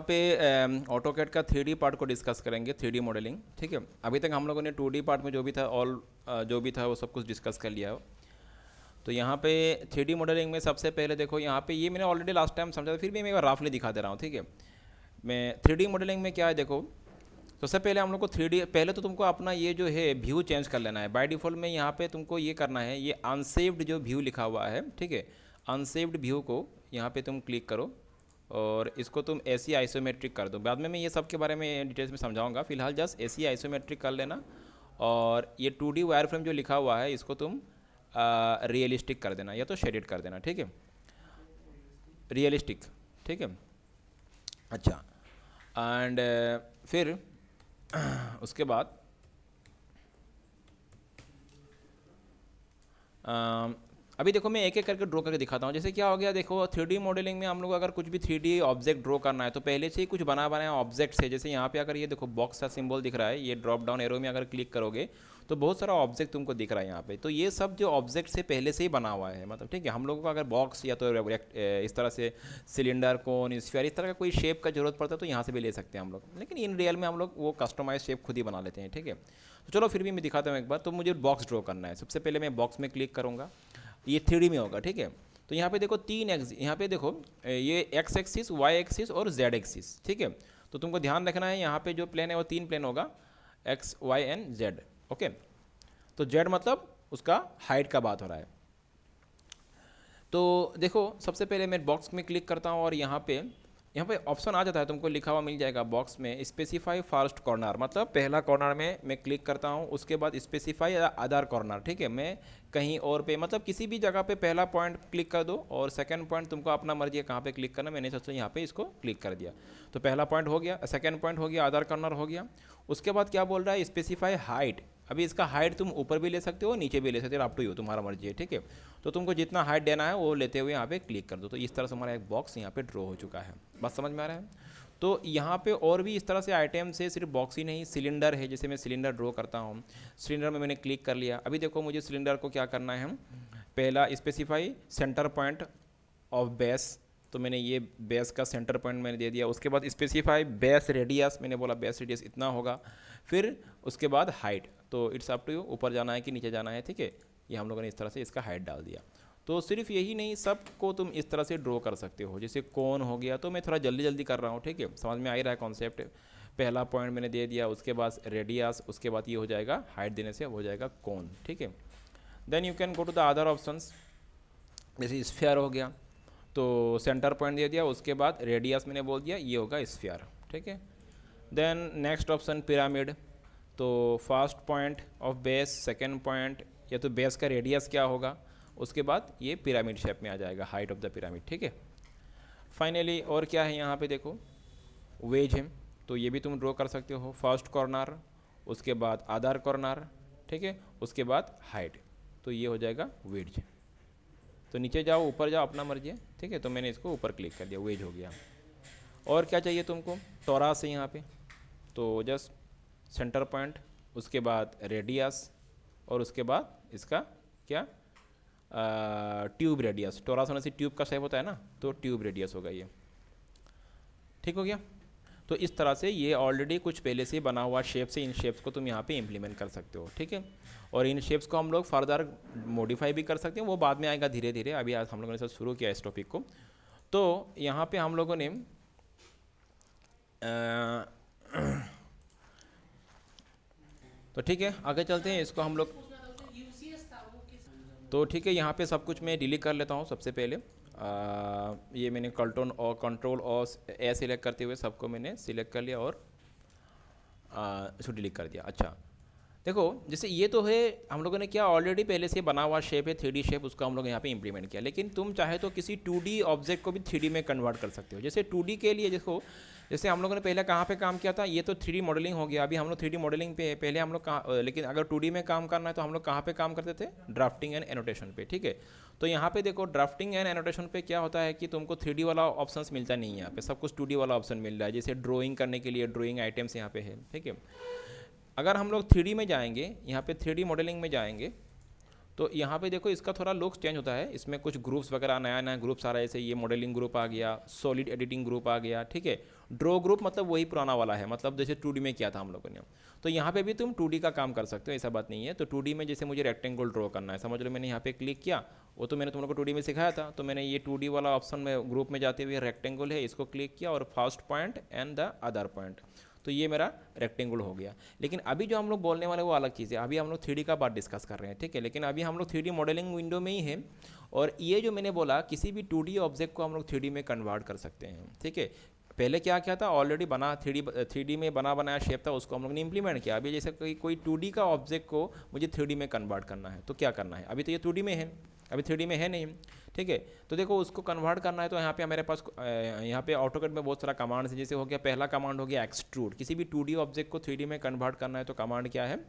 पे ऑटोकैड का 3D part को डिस्कस करेंगे, 3D मॉडलिंग। ठीक है, अभी तक हम लोगों ने 2D पार्ट में जो भी था जो भी था वो सब कुछ डिस्कस कर लिया। तो यहाँ पे 3D मॉडलिंग में सबसे पहले देखो, यहाँ पे ये मैंने ऑलरेडी लास्ट टाइम समझा था, फिर भी मैं एक बार राफली दिखा दे रहा हूँ। ठीक है, मैं 3D मॉडलिंग में क्या है देखो, सबसे पहले हम लोग को 3D, पहले तो तुमको अपना ये जो है व्यू चेंज कर लेना है। बाय डिफ़ॉल्ट में यहाँ पे तुमको ये करना है, ये अनसेव्ड जो व्यू लिखा हुआ है, ठीक है, अनसेव्ड व्यू को यहाँ पे तुम क्लिक करो और इसको तुम ऐसी आइसोमेट्रिक कर दो। बाद में मैं ये सब के बारे में डिटेल्स में समझाऊंगा, फिलहाल जस्ट ऐसी आइसोमेट्रिक कर लेना। और ये 2D वायर फ्रेम जो लिखा हुआ है इसको तुम रियलिस्टिक कर देना या तो शेडेड कर देना। ठीक है, रियलिस्टिक। ठीक है, अच्छा, एंड फिर उसके बाद अभी देखो मैं एक एक करके ड्रॉ करके दिखाता हूँ। जैसे क्या हो गया देखो, 3D मॉडलिंग में हम लोग अगर कुछ भी 3D ऑब्जेक्ट ड्रॉ करना है तो पहले से ही कुछ बना बनाया ऑब्जेक्ट्स है। जैसे यहाँ पे अगर ये देखो बॉक्स का सिंबल दिख रहा है, ये ड्रॉप डाउन एरो में अगर क्लिक करोगे तो बहुत सारा ऑब्जेक्ट तुमको दिख रहा है यहाँ पे। तो ये सब जो ऑब्जेक्ट से पहले से ही बना हुआ है, मतलब ठीक है। हम लोगों को अगर बॉक्स या तो इस तरह से सिलेंडर, कोन, स्फीयर, इस तरह का कोई शेप का जरूरत पड़ता है तो यहाँ से भी ले सकते हैं हम लोग, लेकिन इन रियल में हम लोग वो कस्टमाइज शेप खुद ही बना लेते हैं। ठीक है, तो चलो फिर भी मैं दिखाता हूँ एक बार। तो मुझे बॉक्स ड्रॉ करना है, सबसे पहले मैं बॉक्स में क्लिक करूँगा, ये 3D में होगा। ठीक है, तो यहाँ पे देखो 3 एक्स, यहाँ पे देखो ये एक्स एक्सिस, वाई एक्सिस और जेड एक्सिस। ठीक है, तो तुमको ध्यान रखना है यहाँ पे जो प्लेन है वो 3 प्लेन होगा, X, Y and Z. Okay, तो जेड मतलब उसका हाइट का बात हो रहा है। तो देखो सबसे पहले मैं बॉक्स में क्लिक करता हूँ और यहाँ पे ऑप्शन आ जाता है, तुमको लिखा हुआ मिल जाएगा बॉक्स में स्पेसिफाई फर्स्ट कॉर्नर, मतलब पहला कॉर्नर में मैं क्लिक करता हूँ। उसके बाद स्पेसिफाई अदर कॉर्नर। ठीक है, मैं कहीं और पे, मतलब किसी भी जगह पे पहला पॉइंट क्लिक कर दो और सेकंड पॉइंट तुमको अपना मर्जी है कहाँ पे क्लिक करना। मैंने सोचा यहाँ पे इसको क्लिक कर दिया, तो पहला पॉइंट हो गया, सेकंड पॉइंट हो गया, अदर कॉर्नर हो गया। उसके बाद क्या बोल रहा है, स्पेसिफाई हाइट। अभी इसका हाइट तुम ऊपर भी ले सकते हो, नीचे भी ले सकते हो, अप टू यू, तुम्हारा मर्जी है। ठीक है, तो तुमको जितना हाइट देना है वो लेते हुए यहाँ पे क्लिक कर दो। तो इस तरह से हमारा एक बॉक्स यहाँ पे ड्रॉ हो चुका है। बात समझ में आ रहा है? तो यहाँ पे और भी इस तरह से आइटम्स है, सिर्फ बॉक्स ही नहीं, सिलेंडर है। जैसे मैं सिलेंडर ड्रॉ करता हूँ, सिलेंडर में मैंने क्लिक कर लिया। अभी देखो मुझे सिलेंडर को क्या करना है, पहला specify centre point of base, तो मैंने ये बेस का सेंटर पॉइंट मैंने दे दिया। उसके बाद स्पेसिफाई बेस रेडियस, मैंने बोला बेस रेडियस इतना होगा। फिर उसके बाद हाइट, तो इट्स अप टू यू, ऊपर जाना है कि नीचे जाना है। ठीक है, ये हम लोगों ने इस तरह से इसका हाइट डाल दिया। तो सिर्फ यही नहीं, सबको तुम इस तरह से ड्रॉ कर सकते हो। जैसे कौन हो गया, तो मैं थोड़ा जल्दी जल्दी कर रहा हूँ। ठीक है, समझ में आ ही रहा है कॉन्सेप्ट। पहला पॉइंट मैंने दे दिया, उसके बाद रेडियस, उसके बाद ये हो जाएगा हाइट देने से हो जाएगा कौन। ठीक है, then you can go to the other options. जैसे स्फीयर हो गया, तो सेंटर पॉइंट दे दिया, उसके बाद रेडियस मैंने बोल दिया, ये होगा स्फीयर। ठीक है, देन नेक्स्ट ऑप्शन पिरामिड, तो first point of base, second point, या तो बेस का रेडियस क्या होगा, उसके बाद ये पिरामिड शेप में आ जाएगा, हाइट ऑफ द पिरामिड। ठीक है, फाइनली और क्या है यहाँ पे देखो, वेज है, तो ये भी तुम ड्रॉ कर सकते हो। फर्स्ट कॉर्नर, उसके बाद अदर कॉर्नर, ठीक है, उसके बाद हाइट, तो ये हो जाएगा वेज। तो नीचे जाओ ऊपर जाओ, अपना मर्जी है। ठीक है, तो मैंने इसको ऊपर क्लिक कर दिया, वेज हो गया। और क्या चाहिए तुमको, टॉरस है यहाँ पे, तो जस्ट सेंटर पॉइंट, उसके बाद रेडियस, और उसके बाद इसका क्या, ट्यूब रेडियस। टॉरस होने से ट्यूब का शेप होता है ना, तो ट्यूब रेडियस होगा ये। ठीक हो गया। तो इस तरह से ये ऑलरेडी कुछ पहले से बना हुआ शेप से इन शेप्स को तुम यहाँ पे इम्प्लीमेंट कर सकते हो। ठीक है, और इन शेप्स को हम लोग फर्दर मॉडिफाई भी कर सकते हैं, वो बाद में आएगा धीरे धीरे। अभी आज हम लोगों ने सब शुरू किया इस टॉपिक को। तो यहाँ पे हम लोगों ने तो ठीक है, आगे चलते हैं, इसको हम लोग। तो ठीक है, यहाँ पे सब कुछ मैं डिलीट कर लेता हूँ। सबसे पहले ये मैंने कंट्रोल और ए सिलेक्ट करते हुए सबको मैंने सिलेक्ट कर लिया और इसको डिलीट कर दिया। अच्छा देखो, जैसे ये तो है हम लोगों ने क्या ऑलरेडी पहले से बना हुआ शेप है, 3D शेप, उसको हम लोग यहाँ पे इंप्लीमेंट किया। लेकिन तुम चाहे तो किसी 2D ऑब्जेक्ट को भी 3D में कन्वर्ट कर सकते हो। जैसे 2D के लिए देखो, जैसे हम लोगों ने पहले कहाँ पे काम किया था, ये तो 3D मॉडलिंग हो गया। अभी हम लोग 3D मॉडलिंग पे पहले हम लोग कहाँ, लेकिन अगर 2D में काम करना है तो हम लोग कहाँ पे काम करते थे, ड्राफ्टिंग एंड एनोटेशन पे। ठीक है, तो यहाँ पे देखो ड्राफ्टिंग एंड एनोटेशन पे क्या होता है कि तुमको 3D वाला ऑप्शन मिलता नहीं है, यहाँ पे सब कुछ 2D वाला ऑप्शन मिल रहा है। जैसे ड्राइंग करने के लिए ड्राइंग आइटम्स यहाँ पे है। ठीक है, अगर हम लोग 3D में जाएंगे, यहाँ पे 3D मॉडलिंग में जाएंगे, तो यहाँ पे देखो इसका थोड़ा लुक चेंज होता है, इसमें कुछ ग्रुप्स वगैरह, नया नया ग्रुप्स आ रहा है, जैसे ये मॉडलिंग ग्रुप आ गया, सॉलिड एडिटिंग ग्रुप आ गया, ठीक है। ड्रॉ ग्रुप मतलब वही पुराना वाला है, मतलब जैसे 2D में किया था हम लोगों ने। तो यहाँ पे भी तुम 2D का काम कर सकते हो, ऐसा बात नहीं है। तो 2D में जैसे मुझे रेक्टेंगल ड्रॉ करना है, समझ लो मैंने यहाँ पे क्लिक किया, वो तो मैंने तुम लोग को 2D में सिखाया था, तो मैंने ये 2D वाला ऑप्शन में ग्रुप में जाते हुए रेक्टेंगल है, इसको क्लिक किया और first point and the other point, तो ये मेरा रेक्टेंगल हो गया। लेकिन अभी जो हम लोग बोलने वाले वो अलग चीज़ है, अभी हम लोग 3D का बात डिस्कस कर रहे हैं, ठीक है। लेकिन अभी हम लोग 3D मॉडलिंग विंडो में ही है, और ये जो मैंने बोला किसी भी 2D ऑब्जेक्ट को हम लोग 3D में कन्वर्ट कर सकते हैं, ठीक है। पहले क्या किया था, ऑलरेडी बना 3D में बना बनाया शेप था, उसको हम लोग ने इंप्लीमेंट किया। अभी जैसे कोई 2D का ऑब्जेक्ट को मुझे 3D में कन्वर्ट करना है, तो क्या करना है, अभी तो ये 2D में है, अभी 3D में है नहीं, ठीक है। तो देखो उसको कन्वर्ट करना है, तो यहाँ पे हमारे पास यहाँ पे ऑटोकैड में बहुत सारा कमांड्स है। जैसे हो गया, पहला कमांड हो गया एक्सट्रूड, किसी भी 2D ऑब्जेक्ट को 3D में कन्वर्ट करना है तो कमांड क्या है,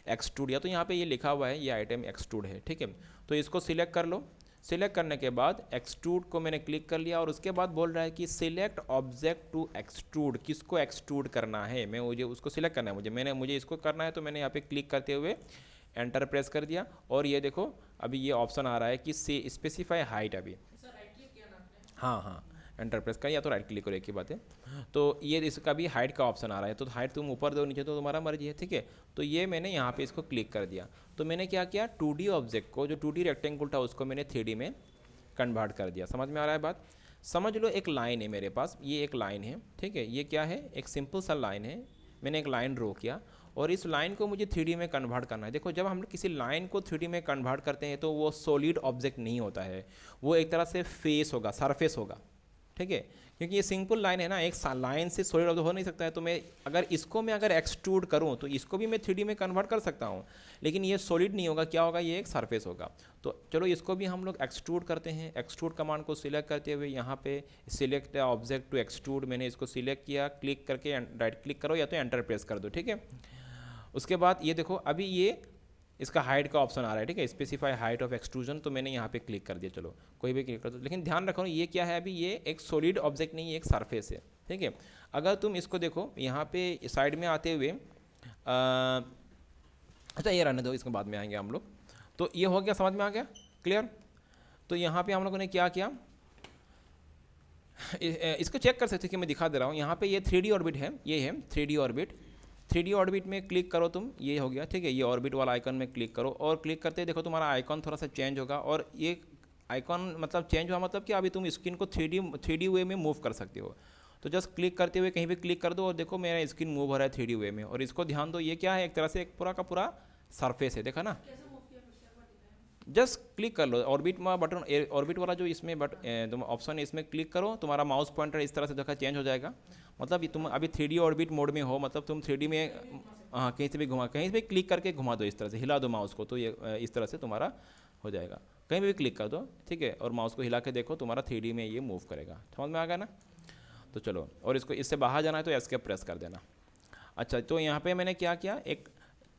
एक्सट्रूड। या तो यहाँ पे ये लिखा हुआ है, ये आइटम एक्सट्रूड है, ठीक है। तो इसको सिलेक्ट कर लो, सिलेक्ट करने के बाद एक्सट्रूड को मैंने क्लिक कर लिया, और उसके बाद बोल रहा है कि सिलेक्ट ऑब्जेक्ट टू एक्सट्रूड, किसको एक्सट्रूड करना है, मैं मुझे उसको सिलेक्ट करना है, मुझे इसको करना है। तो मैंने यहाँ पे क्लिक करते हुए एंटर प्रेस कर दिया, और ये देखो अभी ये ऑप्शन आ रहा है कि स्पेसिफाई हाइट। अभी हाँ, एंटर प्रेस कर या तो राइट क्लिक करो, एक ही बात है। तो ये इसका भी हाइट का ऑप्शन आ रहा है, तो हाइट तुम ऊपर दो नीचे तो तुम्हारा मर्जी है, ठीक है। तो ये मैंने यहाँ पे इसको क्लिक कर दिया। तो मैंने क्या किया, 2D ऑब्जेक्ट को, जो 2D रेक्टेंगल था उसको मैंने 3D में कन्वर्ट कर दिया। समझ में आ रहा है बात? समझ लो एक लाइन है मेरे पास, ये एक लाइन है, ठीक है। ये क्या है, एक सिंपल सा लाइन है, मैंने एक लाइन ड्रॉ किया, और इस लाइन को मुझे 3D में कन्वर्ट करना है। देखो जब हम किसी लाइन को 3D में कन्वर्ट करते हैं तो वो सॉलिड ऑब्जेक्ट नहीं होता है, वो एक तरह से फेस होगा, सरफेस होगा, ठीक है। क्योंकि ये सिंपल लाइन है ना, एक लाइन से सॉलिड ऑब्जेक्ट हो नहीं सकता है। तो मैं अगर एक्सट्रूड करूँ तो इसको भी मैं 3D में कन्वर्ट कर सकता हूँ, लेकिन ये सॉलिड नहीं होगा, क्या होगा, ये एक सरफेस होगा। तो चलो इसको भी हम लोग एक्सट्रूड करते हैं। एक्सट्रूड कमांड को सिलेक्ट करते हुए यहाँ पे सिलेक्ट ऑब्जेक्ट टू एक्सट्रूड, मैंने इसको सिलेक्ट किया, क्लिक करके राइट क्लिक करो या तो एंटर प्रेस कर दो, ठीक है। उसके बाद ये देखो अभी ये इसका हाइट का ऑप्शन आ रहा है, ठीक है, स्पेसिफाई हाइट ऑफ एक्सट्रूजन, तो मैंने यहाँ पे क्लिक कर दिया। चलो कोई भी क्लिक कर दो, लेकिन ध्यान रखो ये क्या है, अभी ये एक सॉलिड ऑब्जेक्ट नहीं है, एक सरफेस है, ठीक है। अगर तुम इसको देखो यहाँ पे साइड में आते हुए अच्छा ये रहने दो, इसके बाद में आएंगे हम लोग। तो ये हो गया, समझ में आ गया, क्लियर। तो यहाँ पे हम लोगों ने क्या किया, इसको चेक कर सकते कि मैं दिखा दे रहा हूँ। यहाँ पे ये 3D ऑर्बिट है, ये है 3D ऑर्बिट। 3D ऑर्बिट में क्लिक करो तुम, ये हो गया, ठीक है। ये ऑर्बिट वाला आइकन में क्लिक करो, और क्लिक करते ही देखो तुम्हारा आइकन थोड़ा सा चेंज होगा। और ये आइकन मतलब चेंज हुआ मतलब कि अभी तुम स्क्रीन को 3D वे में मूव कर सकते हो। तो जस्ट क्लिक करते हुए कहीं भी क्लिक कर दो, और देखो मेरा स्क्रीन मूव हो रहा है 3D वे में। और इसको ध्यान दो, ये क्या है, एक तरह से एक पूरा का पूरा सरफेस है, देखा ना। जस्ट क्लिक कर लो ऑर्बिट में बटन, ऑर्बिट वाला जो इसमें तुम ऑप्शन है इसमें क्लिक करो, तुम्हारा माउस पॉइंटर इस तरह से देखा चेंज हो जाएगा। मतलब तुम अभी 3D ऑर्बिट मोड में हो, मतलब तुम 3D में हाँ कहीं से भी घुमा, कहीं से भी क्लिक करके घुमा दो, इस तरह से हिला दो माउस को, तो ये इस तरह से तुम्हारा हो जाएगा। कहीं भी क्लिक कर दो, ठीक है, और माउस को हिला के देखो, तुम्हारा 3D में ये मूव करेगा। समझ में आ गया ना। तो चलो, और इसको इससे बाहर जाना है तो एस्केप प्रेस कर देना। अच्छा, तो यहाँ पे मैंने क्या किया, एक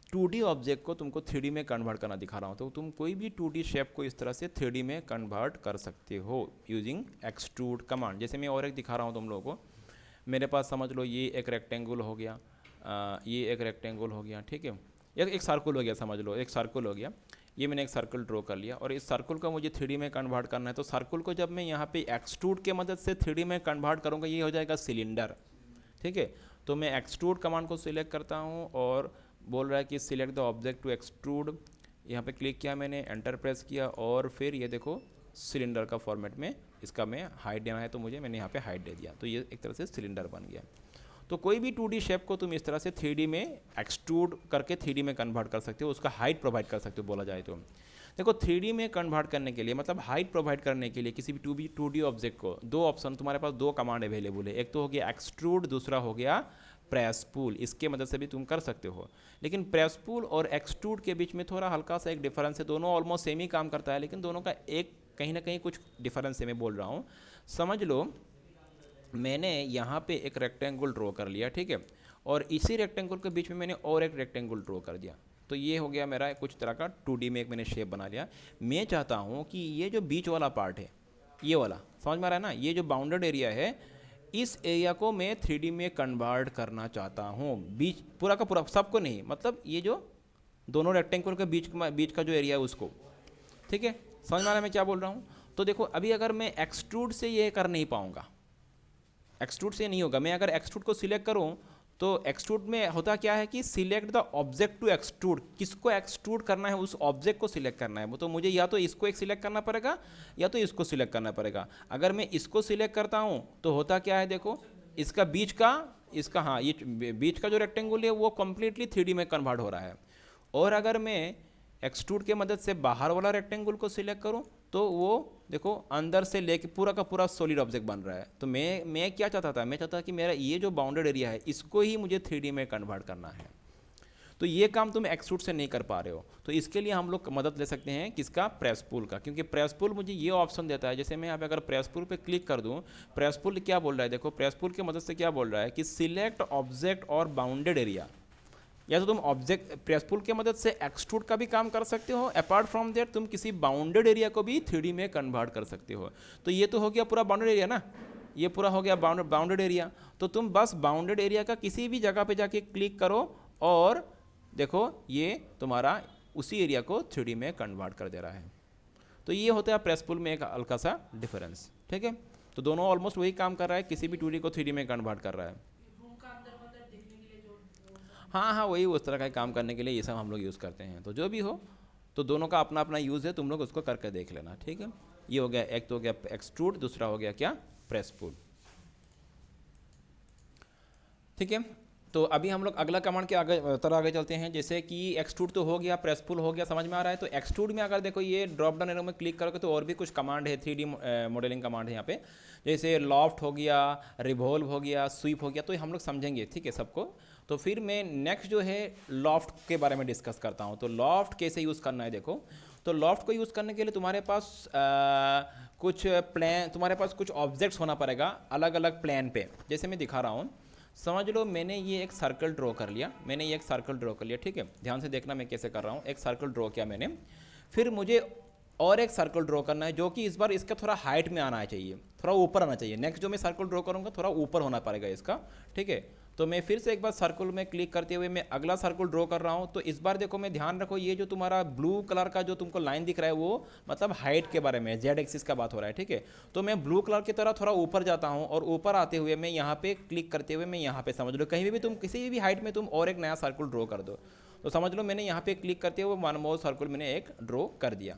2D ऑब्जेक्ट को तुमको 3D में कन्वर्ट करना दिखा रहा हूँ। तो तुम कोई भी 2D शेप को इस तरह से 3D में कन्वर्ट कर सकते हो यूजिंग एक्सट्रूड कमांड। जैसे मैं और एक दिखा रहा हूँ तुम लोगों को। मेरे पास समझ लो ये एक रेक्टेंगल हो गया, ये एक रेक्टेंगल हो गया, ठीक है, एक सर्कल हो गया, समझ लो एक सर्कल हो गया। ये मैंने एक सर्कल ड्रॉ कर लिया, और इस सर्कल को मुझे 3D में कन्वर्ट करना है। तो सर्कल को जब मैं यहाँ पे एक्सट्रूड के मदद से 3D में कन्वर्ट करूँगा, ये हो जाएगा सिलेंडर, ठीक है। तो मैं एक्सट्रूड कमांड को सिलेक्ट करता हूँ, और बोल रहा है कि select the object to extrude, यहाँ पे क्लिक किया मैंने, एंटर प्रेस किया, और फिर ये देखो सिलेंडर का फॉर्मेट में इसका मैं हाइट देना है, तो मैंने यहाँ पे हाइट दे दिया, तो ये एक तरह से सिलेंडर बन गया। तो कोई भी 2D शेप को तुम इस तरह से 3D में एक्सट्रूड करके 3D में कन्वर्ट कर सकते हो, उसका हाइट प्रोवाइड कर सकते हो बोला जाए तो। देखो 3D में कन्वर्ट करने के लिए, मतलब हाइट प्रोवाइड करने के लिए किसी भी 2D ऑब्जेक्ट को, दो ऑप्शन तुम्हारे पास, दो कमांड अवेलेबल है। एक तो हो गया एक्सट्रूड, दूसरा हो गया प्रेस पुल। इसके मदद से भी तुम कर सकते हो, लेकिन प्रेस पुल और एक्सट्रूड के बीच में थोड़ा हल्का सा एक डिफरेंस है। दोनों ऑलमोस्ट सेम ही काम करता है, लेकिन दोनों का एक कहीं ना कहीं कुछ डिफरेंस है, मैं बोल रहा हूँ। समझ लो मैंने यहाँ पे एक रेक्टेंगल ड्रॉ कर लिया, ठीक है, और इसी रेक्टेंगल के बीच में मैंने और एक रेक्टेंगल ड्रॉ कर दिया। तो ये हो गया मेरा कुछ तरह का 2D में एक मैंने शेप बना लिया। मैं चाहता हूँ कि ये जो बीच वाला पार्ट है, ये वाला, समझ में आ रहा है ना, ये जो बाउंडेड एरिया है, इस एरिया को मैं 3D में कन्वर्ट करना चाहता हूँ। बीच पूरा का पूरा, सबको नहीं, मतलब ये जो दोनों रेक्टेंगल के बीच का जो एरिया है उसको, ठीक है, समझ में आ रहा है मैं क्या बोल रहा हूँ। तो देखो अभी अगर मैं एक्सट्रूड से ये कर नहीं पाऊंगा, एक्सट्रूड से नहीं होगा। मैं अगर एक्सट्रूड को सिलेक्ट करूँ तो एक्सट्रूड में होता क्या है कि select the object to extrude, किसको एक्सट्रूड करना है उस ऑब्जेक्ट को सिलेक्ट करना है। वो तो मुझे या तो इसको एक सिलेक्ट करना पड़ेगा या तो इसको सिलेक्ट करना पड़ेगा। अगर मैं इसको सिलेक्ट करता हूँ तो होता क्या है, देखो इसका बीच का, इसका हाँ ये बीच का जो रेक्टेंगल है वो कंप्लीटली 3D में कन्वर्ट हो रहा है। और अगर मैं एक्सट्रूड के मदद से बाहर वाला रेक्टेंगल को सिलेक्ट करूं तो वो देखो अंदर से लेके पूरा का पूरा सॉलिड ऑब्जेक्ट बन रहा है। तो मैं क्या चाहता था, मैं चाहता था कि मेरा ये जो बाउंडेड एरिया है इसको ही मुझे 3D में कन्वर्ट करना है। तो ये काम तुम एक्सट्रूड से नहीं कर पा रहे हो, तो इसके लिए हम लोग मदद ले सकते हैं किसका, प्रेस पुल का। क्योंकि प्रेस पुल मुझे ये ऑप्शन देता है, जैसे मैं यहाँ पे अगर प्रेस पुल पे क्लिक कर दूँ, प्रेस पुल क्या बोल रहा है, देखो प्रेस पुल की मदद से क्या बोल रहा है कि सिलेक्ट ऑब्जेक्ट और बाउंडेड एरिया। या तो तुम ऑब्जेक्ट प्रेस पुल की मदद से एक्सट्रूड का भी काम कर सकते हो, अपार्ट फ्रॉम दैट तुम किसी बाउंडेड एरिया को भी 3D में कन्वर्ट कर सकते हो। तो ये तो हो गया पूरा बाउंडेड एरिया ना, ये पूरा हो गया बाउंडेड एरिया। तो तुम बस बाउंडेड एरिया का किसी भी जगह पे जाके क्लिक करो और देखो ये तुम्हारा उसी एरिया को 3D में कन्वर्ट कर दे रहा है। तो ये होता है प्रेस पुल में एक हल्का सा डिफरेंस, ठीक है। तो दोनों ऑलमोस्ट वही काम कर रहा है, किसी भी 2D को 3D में कन्वर्ट कर रहा है। हाँ हाँ, वही उस तरह का काम करने के लिए ये सब हम लोग यूज़ करते हैं। तो जो भी हो, तो दोनों का अपना अपना यूज़ है, तुम लोग उसको करके देख लेना, ठीक है। ये हो गया, एक तो हो गया एक्सट्रूड, दूसरा हो गया क्या, प्रेस पुल, ठीक है। तो अभी हम लोग अगला कमांड के आगे चलते हैं। जैसे कि एक्सट्रूड तो हो गया, प्रेस पुल हो गया, समझ में आ रहा है। तो एक्सट्रूड में अगर देखो ये ड्रॉप डाउन एरो में क्लिक करोगे तो और भी कुछ कमांड है, 3D मॉडलिंग कमांड है यहाँ पे। जैसे लॉफ्ट हो गया, रिवॉल्व हो गया, स्वीप हो गया, तो हम लोग समझेंगे, ठीक है सबको। तो फिर मैं नेक्स्ट जो है लॉफ्ट के बारे में डिस्कस करता हूँ। तो लॉफ्ट कैसे यूज़ करना है, देखो तो लॉफ्ट को यूज़ करने के लिए तुम्हारे पास कुछ प्लान, तुम्हारे पास कुछ ऑब्जेक्ट्स होना पड़ेगा अलग अलग प्लान पे। जैसे मैं दिखा रहा हूँ, समझ लो मैंने ये एक सर्कल ड्रॉ कर लिया, मैंने ये एक सर्कल ड्रॉ कर लिया, ठीक है। ध्यान से देखना मैं कैसे कर रहा हूँ। एक सर्कल ड्रॉ किया मैंने, फिर मुझे और एक सर्कल ड्रॉ करना है जो कि इस बार इसका थोड़ा हाइट में आना चाहिए, थोड़ा ऊपर आना चाहिए। नेक्स्ट जो मैं सर्कल ड्रॉ करूँगा थोड़ा ऊपर होना पड़ेगा इसका, ठीक है। तो मैं फिर से एक बार सर्कल में क्लिक करते हुए मैं अगला सर्कल ड्रॉ कर रहा हूँ। तो इस बार देखो मैं ध्यान रखो, ये जो तुम्हारा ब्लू कलर का जो तुमको लाइन दिख रहा है वो मतलब हाइट के बारे में, जेड एक्सिस का बात हो रहा है, ठीक है। तो मैं ब्लू कलर की तरह थोड़ा ऊपर जाता हूँ और ऊपर आते हुए मैं यहाँ पे क्लिक करते हुए मैं यहाँ पे, समझ लो कहीं भी तुम किसी भी हाइट में तुम और एक नया सर्कल ड्रॉ कर दो। तो समझ लो मैंने यहाँ पे क्लिक करते हुए वन मोर सर्कल मैंने एक ड्रॉ कर दिया,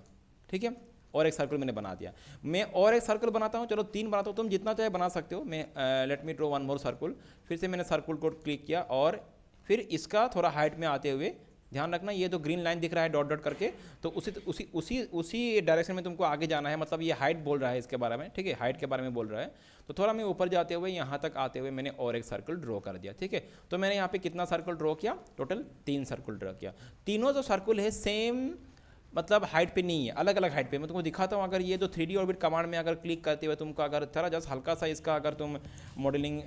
ठीक है। और एक सर्कल मैंने बना दिया। मैं और एक सर्कल बनाता हूँ, चलो 3 बनाता हूँ, तुम जितना चाहे बना सकते हो। मैं let me draw one more circle, फिर से मैंने सर्कल को क्लिक किया और फिर इसका थोड़ा हाइट में आते हुए, ध्यान रखना ये तो ग्रीन लाइन दिख रहा है डॉट डॉट करके, तो उसी डायरेक्शन में तुमको आगे जाना है। मतलब ये हाइट बोल रहा है इसके बारे में, ठीक है, हाइट के बारे में बोल रहा है। तो थोड़ा मैं ऊपर जाते हुए यहाँ तक आते हुए मैंने और एक सर्कल ड्रॉ कर दिया, ठीक है। तो मैंने यहाँ पे कितना सर्कल ड्रॉ किया, टोटल 3 सर्कल ड्रॉ किया। तीनों जो सर्कल है सेम मतलब हाइट पे नहीं है, अलग अलग हाइट पे। मैं तुमको दिखाता हूँ। अगर ये जो 3D ऑर्बिट कमांड में अगर क्लिक करते हुए तुमको अगर थोड़ा जस्ट हल्का सा इसका अगर तुम मॉडलिंग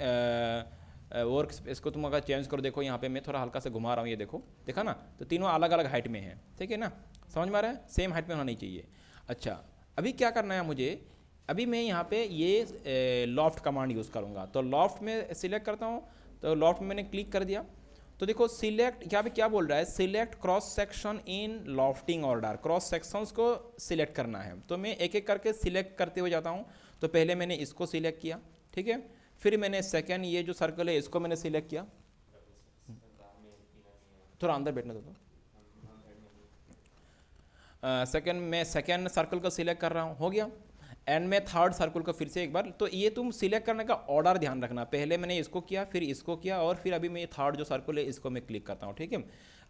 वर्क इसको तुम अगर चेंज करो, देखो यहाँ पे मैं थोड़ा हल्का से घुमा रहा हूँ, ये देखो, देखा ना। तो तीनों अलग अलग हाइट में है, ठीक है ना, समझ में आ रहा है, सेम हाइट में होना नहीं चाहिए। अच्छा, अभी क्या करना है मुझे, अभी मैं यहाँ पे ये लॉफ्ट कमांड यूज़ करूँगा। तो लॉफ्ट में सिलेक्ट करता हूँ, तो लॉफ्ट में मैंने क्लिक कर दिया। तो देखो सिलेक्ट, यहाँ पे क्या बोल रहा है, select cross section in lofting order. Cross sections को सिलेक्ट करना है। तो मैं एक एक करके सिलेक्ट करते हुए जाता हूँ। तो पहले मैंने इसको सिलेक्ट किया, ठीक है। फिर मैंने सेकंड ये जो सर्कल है इसको मैंने सिलेक्ट किया, थोड़ा अंदर बैठने दो। सेकंड मैं सेकंड सर्कल को सिलेक्ट कर रहा हूँ, हो गया। एंड में थर्ड सर्कल को फिर से एक बार, तो ये तुम सिलेक्ट करने का ऑर्डर ध्यान रखना, पहले मैंने इसको किया, फिर इसको किया, और फिर अभी मैं थर्ड जो सर्कल है इसको मैं क्लिक करता हूँ, ठीक है।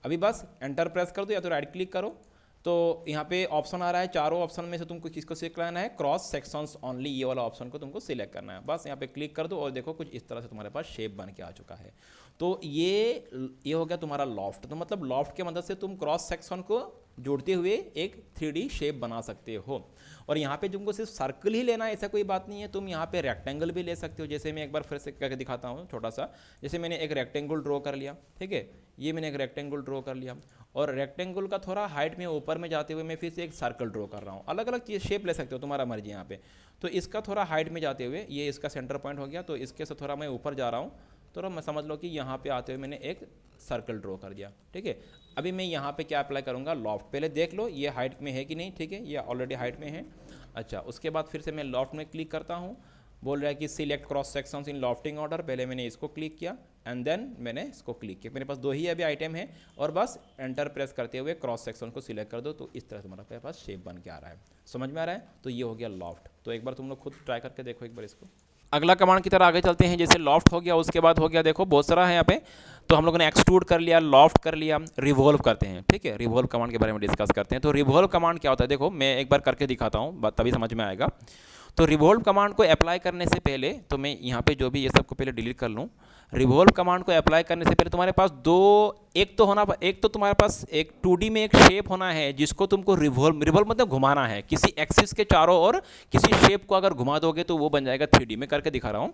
अभी बस एंटर प्रेस कर दो या तो राइट क्लिक करो। तो यहाँ पे ऑप्शन आ रहा है, चारों ऑप्शन में से तुमको किसको सिलेक्ट करना है, क्रॉस सेक्शंस ओनली, ये वाला ऑप्शन को तुमको सिलेक्ट करना है। बस यहाँ पे क्लिक कर दो और देखो कुछ इस तरह से तुम्हारे पास शेप बन के आ चुका है। तो ये हो गया तुम्हारा लॉफ्ट। तो मतलब लॉफ्ट के मदद से तुम क्रॉस सेक्शन को जोड़ते हुए एक 3D शेप बना सकते हो। और यहाँ पे तुमको सिर्फ सर्कल ही लेना है ऐसा कोई बात नहीं है, तुम यहाँ पे रेक्टेंगल भी ले सकते हो। जैसे मैं एक बार फिर से करके दिखाता हूँ छोटा सा। जैसे मैंने एक रेक्टेंगल ड्रॉ कर लिया, ठीक है, ये मैंने एक रेक्टेंगल ड्रॉ कर लिया, और रेक्टेंगल का थोड़ा हाइट में ऊपर में जाते हुए मैं फिर से एक सर्कल ड्रॉ कर रहा हूँ। अलग अलग चीज़ शेप ले सकते हो, तुम्हारा मर्जी यहाँ पे। तो इसका थोड़ा हाइट में जाते हुए ये इसका सेंटर पॉइंट हो गया, तो इसके से थोड़ा मैं ऊपर जा रहा हूँ, तो मैं समझ लो कि यहाँ पे आते हुए मैंने एक सर्कल ड्रॉ कर दिया, ठीक है। अभी मैं यहाँ पे क्या अप्लाई करूँगा, लॉफ्ट। पहले देख लो ये हाइट में है कि नहीं, ठीक है, ये ऑलरेडी हाइट में है। अच्छा, उसके बाद फिर से मैं लॉफ्ट में क्लिक करता हूँ। बोल रहा है कि सिलेक्ट क्रॉस सेक्शंस इन लॉफ्टिंग ऑर्डर। पहले मैंने इसको क्लिक किया एंड देन मैंने इसको क्लिक किया। मेरे पास 2 ही अभी आइटम है और बस एंटर प्रेस करते हुए क्रॉस सेक्शन को सिलेक्ट कर दो, तो इस तरह तुम्हारे पास शेप बन के आ रहा है। समझ में आ रहा है? तो ये हो गया लॉफ्ट। तो एक बार तुम लोग खुद ट्राई करके देखो एक बार इसको। अगला कमांड की तरह आगे चलते हैं। जैसे लॉफ्ट हो गया, उसके बाद हो गया, देखो बहुत सारा है यहाँ पे। तो हम लोगों ने एक्सट्रूड कर लिया, लॉफ्ट कर लिया, रिवॉल्व करते हैं, ठीक है। रिवॉल्व कमांड के बारे में डिस्कस करते हैं। तो रिवॉल्व कमांड क्या होता है, देखो मैं एक बार करके दिखाता हूँ, तभी समझ में आएगा। तो रिवॉल्व कमांड को अप्लाई करने से पहले, तो मैं यहाँ पे जो भी ये सब को पहले डिलीट कर लूँ। रिवॉल्व कमांड को अप्लाई करने से पहले तुम्हारे पास एक तो तुम्हारे पास एक 2D में एक शेप होना है जिसको तुमको रिवॉल्व मतलब घुमाना है किसी एक्सिस के चारों ओर। किसी शेप को अगर घुमा दोगे तो वो बन जाएगा 3D में। करके दिखा रहा हूँ।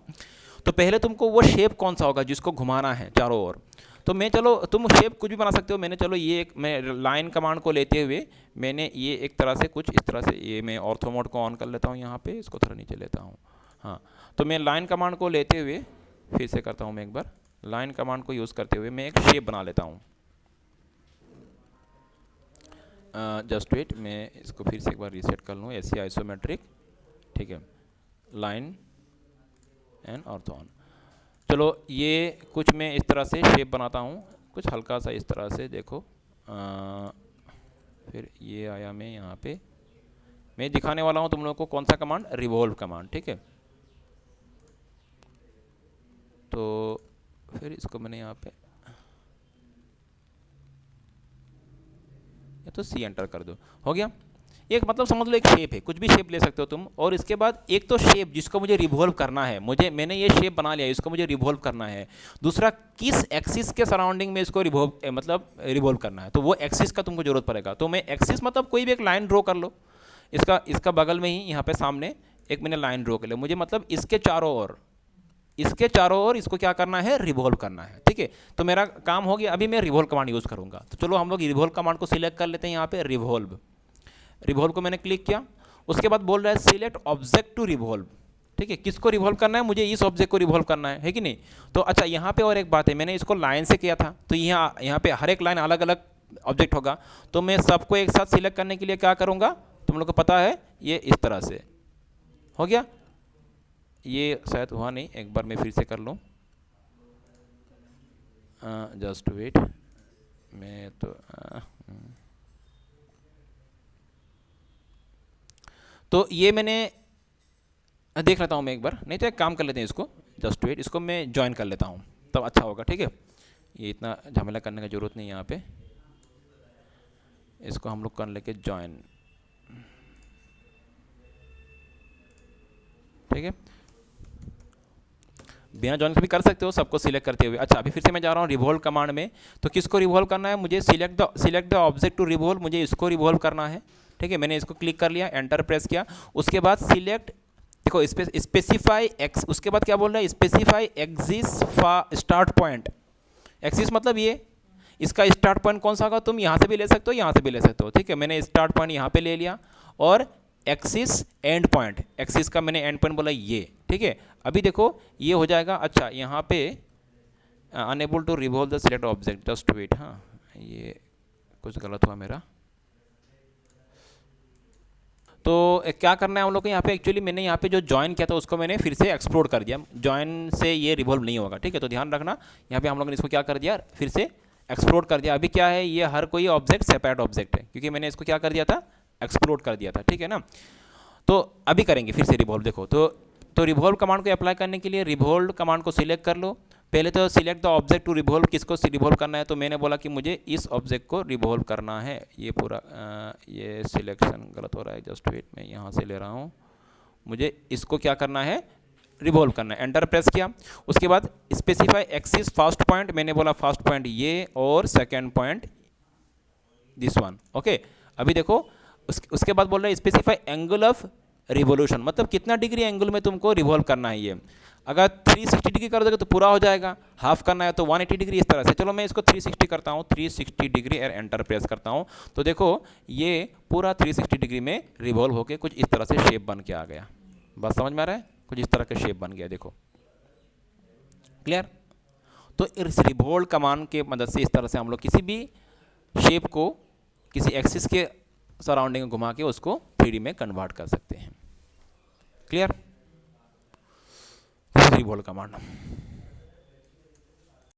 तो पहले तुमको वो शेप कौन सा होगा जिसको घुमाना है चारों ओर। तो मैं, चलो तुम शेप कुछ भी बना सकते हो। मैंने, चलो ये एक, मैं लाइन कमांड को लेते हुए मैंने ये एक तरह से कुछ इस तरह से, ये मैं ऑर्थो मोड को ऑन कर लेता हूँ यहाँ पे, इसको थोड़ा नीचे लेता हूँ। हाँ, तो मैं लाइन कमांड को लेते हुए फिर से करता हूँ। मैं एक बार लाइन कमांड को यूज़ करते हुए मैं एक शेप बना लेता हूँ। जस्ट वेट, मैं इसको फिर से एक बार रीसेट कर लूँ। ऐसी आइसोमेट्रिक, ठीक है, लाइन एंड ऑर्थो ऑन। चलो ये कुछ मैं इस तरह से शेप बनाता हूँ, कुछ हल्का सा इस तरह से, देखो। फिर ये आया, मैं यहाँ पे मैं दिखाने वाला हूँ तुम लोगों को कौन सा कमांड, रिवॉल्व कमांड, ठीक है। तो फिर इसको मैंने यहाँ पे, तो सी एंटर कर दो, हो गया। एक मतलब समझ लो एक शेप है, कुछ भी शेप ले सकते हो तुम। और इसके बाद एक तो शेप जिसको मुझे रिवॉल्व करना है, मैंने ये शेप बना लिया, इसको मुझे रिवॉल्व करना है। दूसरा, किस एक्सिस के सराउंडिंग में इसको रिवॉल्व करना है, तो वो एक्सिस का तुमको जरूरत पड़ेगा। तो मैं एक्सिस मतलब कोई भी एक लाइन ड्रॉ कर लो। इसका बगल में ही यहाँ पे सामने एक मैंने लाइन ड्रॉ कर लिया। मुझे मतलब इसके चारों ओर इसको क्या करना है, रिवॉल्व करना है, ठीक है। तो मेरा काम हो गया। अभी मैं रिवॉल्व कमांड यूज़ करूँगा। तो चलो हम लोग रिवॉल्व कमांड को सिलेक्ट कर लेते हैं। यहाँ पे रिवॉल्व को मैंने क्लिक किया। उसके बाद बोल रहा है सिलेक्ट ऑब्जेक्ट टू रिवॉल्व, ठीक है। किसको रिवॉल्व करना है, मुझे इस ऑब्जेक्ट को रिवॉल्व करना है कि नहीं। तो अच्छा, यहाँ पे और एक बात है, मैंने इसको लाइन से किया था, तो यहाँ पे हर एक लाइन अलग अलग ऑब्जेक्ट होगा। तो मैं सबको एक साथ सिलेक्ट करने के लिए क्या करूँगा, तुम लोग को पता है, ये इस तरह से हो गया। ये शायद हुआ नहीं, एक बार मैं फिर से कर लूँ। जस्ट वेट, मैं तो ये मैंने देख लेता हूँ मैं एक बार, नहीं तो एक काम कर लेते हैं इसको। जस्ट वेट, इसको मैं ज्वाइन कर लेता हूँ, तब अच्छा होगा, ठीक है। ये इतना झमेला करने की ज़रूरत नहीं है यहाँ पे। इसको हम लोग कर लेके ज्वाइन, ठीक है। बिना ज्वाइन से भी कर सकते हो, सबको सिलेक्ट करते हुए। अच्छा, अभी फिर से मैं जा रहा हूँ रिवॉल्व कमांड में। तो किसको रिवॉल्व करना है, मुझे select the object to revolve, मुझे इसको रिवॉल्व करना है, ठीक है। मैंने इसको क्लिक कर लिया, एंटर प्रेस किया। उसके बाद सिलेक्ट, देखो स्पेसिफाई एक्स, उसके बाद क्या बोल रहा है, specify axis start point. Axis मतलब ये, इसका स्टार्ट पॉइंट कौन सा होगा, तुम यहाँ से भी ले सकते हो, यहाँ से भी ले सकते हो, ठीक है। मैंने स्टार्ट पॉइंट यहाँ पे ले लिया। और एक्सिस एंड पॉइंट, एक्सिस का मैंने एंड पॉइंट बोला ये, ठीक है। अभी देखो ये हो जाएगा। अच्छा, यहाँ पे unable to revolve the select object, just wait. हाँ, ये कुछ गलत हुआ मेरा। तो क्या करना है हम लोग को यहाँ पे, एक्चुअली मैंने यहाँ पे जो ज्वाइन किया था उसको मैंने फिर से एक्सप्लोर कर दिया। ज्वाइन से ये रिवॉल्व नहीं होगा, ठीक है। तो ध्यान रखना, यहाँ पे हम लोगों ने इसको क्या कर दिया, फिर से एक्सप्लोर कर दिया। अभी क्या है, ये हर कोई ऑब्जेक्ट सेपरेट ऑब्जेक्ट है, क्योंकि मैंने इसको क्या कर दिया था, एक्सप्लोर कर दिया था, ठीक है ना। तो अभी करेंगे फिर से रिवॉल्व। देखो तो रिवॉल्व कमांड को अप्लाई करने के लिए रिवॉल्व कमांड को सिलेक्ट कर लो। पहले तो select the object to revolve, किसको रिवॉल्व करना है, तो मैंने बोला कि मुझे इस ऑब्जेक्ट को रिवॉल्व करना है। ये पूरा ये सिलेक्शन गलत हो रहा है, जस्ट वेट, मैं यहाँ से ले रहा हूँ। मुझे इसको क्या करना है, रिवॉल्व करना है। एंटर प्रेस किया। उसके बाद स्पेसिफाई एक्सिस फर्स्ट पॉइंट, मैंने बोला फर्स्ट पॉइंट ये, और second point this one, okay. अभी देखो उसके बाद बोल रहा है स्पेसिफाई एंगल ऑफ रिवोल्यूशन, मतलब कितना डिग्री एंगल में तुमको रिवॉल्व करना है। ये अगर 360 डिग्री कर दोगे तो पूरा हो जाएगा, हाफ करना है तो 180 डिग्री, इस तरह से। चलो मैं इसको 360 करता हूँ, 360 डिग्री, और एंटर प्रेस करता हूँ। तो देखो ये पूरा 360 डिग्री में रिवॉल्व होके कुछ इस तरह से शेप बन के आ गया। बात समझ में आ रहा है, कुछ इस तरह का शेप बन गया, देखो, क्लियर। तो इस रिवोल्व कमांड के मदद से इस तरह से हम लोग किसी भी शेप को किसी एक्सिस के सराउंडिंग में घुमा के उसको 3D में कन्वर्ट कर सकते हैं। क्लियर? Revolve command